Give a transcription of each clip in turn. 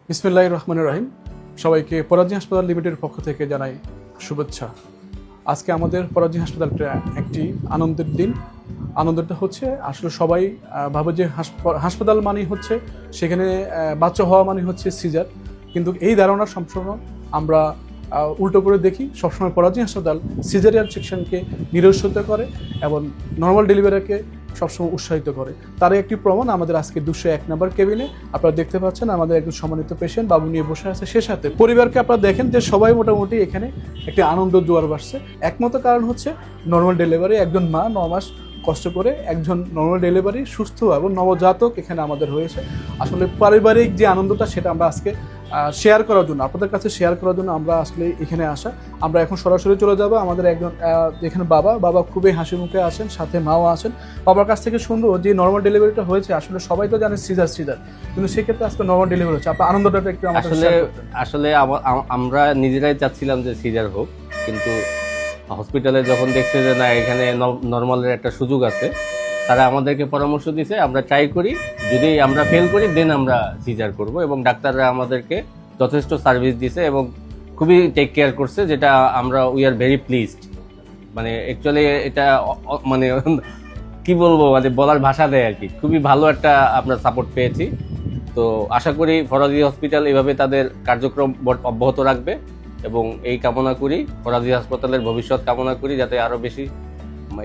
বিসমিল্লাহির রহমানির রহিম। সবাইকে পরাজি হাসপাতাল লিমিটেডের পক্ষ থেকে জানাই শুভেচ্ছা। আজকে আমাদের পরাজি হাসপাতালটা একটি আনন্দের দিন। আনন্দটা হচ্ছে আসলে সবাই ভাবে যে হাসপাতাল মানেই হচ্ছে সেখানে বাচ্চা হওয়া মানে হচ্ছে সিজার, কিন্তু এই ধারণা সম্পূর্ণ আমরা উল্টো করে দেখি। সবসময় পরাজি হাসপাতাল সিজারিয়ান সেকশনকে নিরুৎসাহিত করে এবং নর্মাল ডেলিভারিকে সবসময় উৎসাহিত করে। তার একটি প্রমাণ আমাদের আজকে 201 নম্বর কেবিনে আপনারা দেখতে পাচ্ছেন আমাদের একজন সম্মানিত পেশেন্ট বাবু নিয়ে বসে আছে। সে সাথে পরিবারকে আপনারা দেখেন যে সবাই মোটামুটি এখানে একটি আনন্দ জোয়ার বাসছে। একমাত্র কারণ হচ্ছে নর্মাল ডেলিভারি। একজন মা 9 মাস কষ্ট করে একজন নর্মাল ডেলিভারি সুস্থ এবং নবজাতক এখানে আমাদের হয়েছে। আসলে পারিবারিক যে আনন্দটা সেটা আমরা আজকে শেয়ার করার জন্য, আপনাদের কাছে শেয়ার করার জন্য আমরা আসলে এখানে আসা। আমরা এখন সরাসরি চলে যাব আমাদের একজন এখানে বাবা খুবই হাসি মুখে আছেন, সাথে মাও আছেন। বাবার কাছ থেকে শুনবো যে নর্মাল ডেলিভারিটা হয়েছে। আসলে সবাই তো জানে সিজার, কিন্তু সেক্ষেত্রে আজকে নর্মাল ডেলিভারি হচ্ছে। আপনার আনন্দটা একটু আমাদের আসলে আমরা নিজেরাই চাচ্ছিলাম যে সিজার হোক, কিন্তু হসপিটালে যখন দেখছে যে না এখানে নর্মালের একটা সুযোগ আছে, তারা আমাদেরকে পরামর্শ দিয়েছে আমরা ট্রাই করি, যদি আমরা ফেল করি দেন আমরা সিজার করব। এবং ডাক্তাররা আমাদেরকে যথেষ্ট সার্ভিস দিয়েছে এবং খুবই টেক কেয়ার করছে, যেটা আমরা উই আর ভেরি প্লিজড। মানে অ্যাকচুয়ালি এটা মানে কি বলবো, মানে বলার ভাষা দেয় আর কি। খুবই ভালো একটা আমরা সাপোর্ট পেয়েছি। তো আশা করি ফরাজি হসপিটাল এভাবে তাদের কার্যক্রম অব্যাহত রাখবে এবং এই কামনা করি, ফরাজি হাসপাতালের ভবিষ্যৎ কামনা করি, যাতে আরো বেশি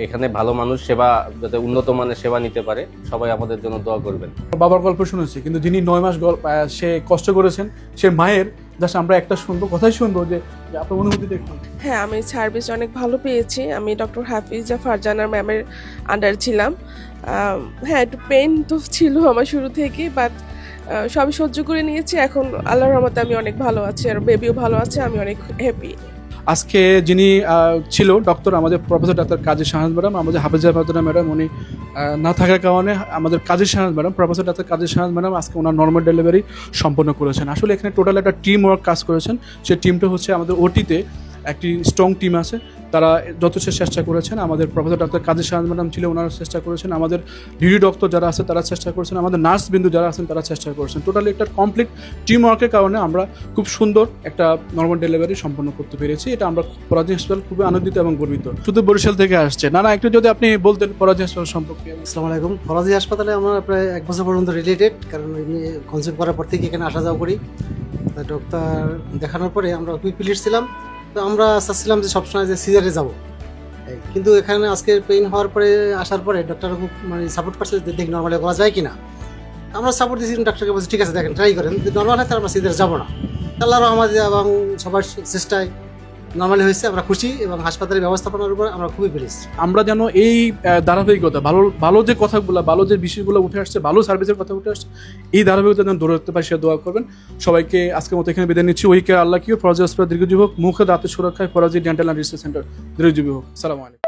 এখানে ভালো মানুষ সেবা, যাতে উন্নত মানের সেবা নিতে পারে। সবাই আমাদের জন্য দোয়া করবেন। বাবার গল্প শুনেছি, কিন্তু যিনি 9 মাস সে কষ্ট করেছেন, সে মায়ের জাস্ট আমরা একটা কথাই শুনবো যে আপনার অনুভূতি দেখুন। হ্যাঁ, আমি সার্ভিস অনেক ভালো পেয়েছি। আমি ডক্টর হাফিজা ফারজানা ম্যামের আন্ডার ছিলাম। হ্যাঁ, একটু পেন তো ছিল আমার শুরু থেকে, বাট সবই সহ্য করে নিয়েছি। এখন আল্লাহর রহমতে আমি অনেক ভালো আছি, আর বেবিও ভালো আছে। আমি অনেক হ্যাপি। আজকে যিনি ছিল ডক্টর, আমাদের প্রফেসর ডাক্তার কাজী শাহনাজ ম্যাডাম, আমাদের হাফিজা ফারজানা ম্যাডাম উনি না থাকার কারণে আমাদের কাজী শাহনাজ ম্যাডাম, প্রফেসর ডাক্তার কাজী শাহনাজ ম্যাডাম আজকে ওনার নর্মাল ডেলিভারি সম্পন্ন করেছেন। আসলে এখানে টোটাল একটা টিম ওয়ার্ক কাজ করেছেন। সেই টিমটা হচ্ছে আমাদের ওটিতে একটি স্ট্রং টিম আছে, তারা যথেষ্ট চেষ্টা করেছেন। আমাদের প্রফেসর ডাক্তার কাজী শাহনাজ ম্যাডাম ছিল, ওনারা চেষ্টা করেছেন। আমাদের ডিউটি ডক্টর যারা আছে তারা চেষ্টা করেছেন। আমাদের নার্স বিন্দু যারা আছেন তারা চেষ্টা করেছেন। টোটালি একটা কমপ্লিট টিম ওয়ার্কের কারণে আমরা খুব সুন্দর একটা নর্মাল ডেলিভারি সম্পন্ন করতে পেরেছি। এটা আমরা ফরাজি হাসপাতাল খুবই আনন্দিত এবং গর্বিত। শুধু বরিশাল থেকে আসছে না একটু যদি আপনি বলতেন ফরাজি হাসপাতাল সম্পর্কে। আসসালামু আলাইকুম। ফরাজি হাসপাতালে আমরা প্রায় 1 বছর পর্যন্ত রিলেটেড, কারণ কনসেপ্ট করার পর থেকে এখানে আসা যাওয়া করি। ডক্টর দেখানোর পরে আমরা খুবই প্লিজ ছিলাম। তো আমরা চাচ্ছিলাম যে সবসময় যে সিজারে যাব, কিন্তু এখানে আজকে পেইন হওয়ার পরে আসার পরে ডক্টর খুব মানে সাপোর্ট করছে যে দেখি নর্মালি করা যায় কিনা। আমরা সাপোর্ট দিয়েছি, ডাক্তারকে বলছি ঠিক আছে দেখেন ট্রাই করেন, যদি নর্মাল হয় তাহলে আমরা সিজারে যাবো না। আল্লাহর রহমতে এবং সবার চেষ্টায় নর্মালি হয়েছে। আমরা খুশি এবং হাসপাতালের ব্যবস্থাপনার উপর আমরা খুবই প্লিজ। আমরা যেন এই ধারাবাহিকতা, ভালো যে কথাগুলো, ভালো যে বিষয়গুলো উঠে আসছে, ভালো সার্ভিসের কথা উঠে আসছে, এই ধারাবাহিকতা যেন ধরে রাখতে পারি সে দোয়া করবেন। সবাইকে আজকের মতো এখানে বিদায় নিচ্ছি। ওই কে আল্লাহ কি ফরাজি হাসপাতাল দীর্ঘজীবী হোক, মুখ দাঁতের সুরক্ষায় Faraji dental and research centre দীর্ঘজীবী হোক। আসসালামু আলাইকুম।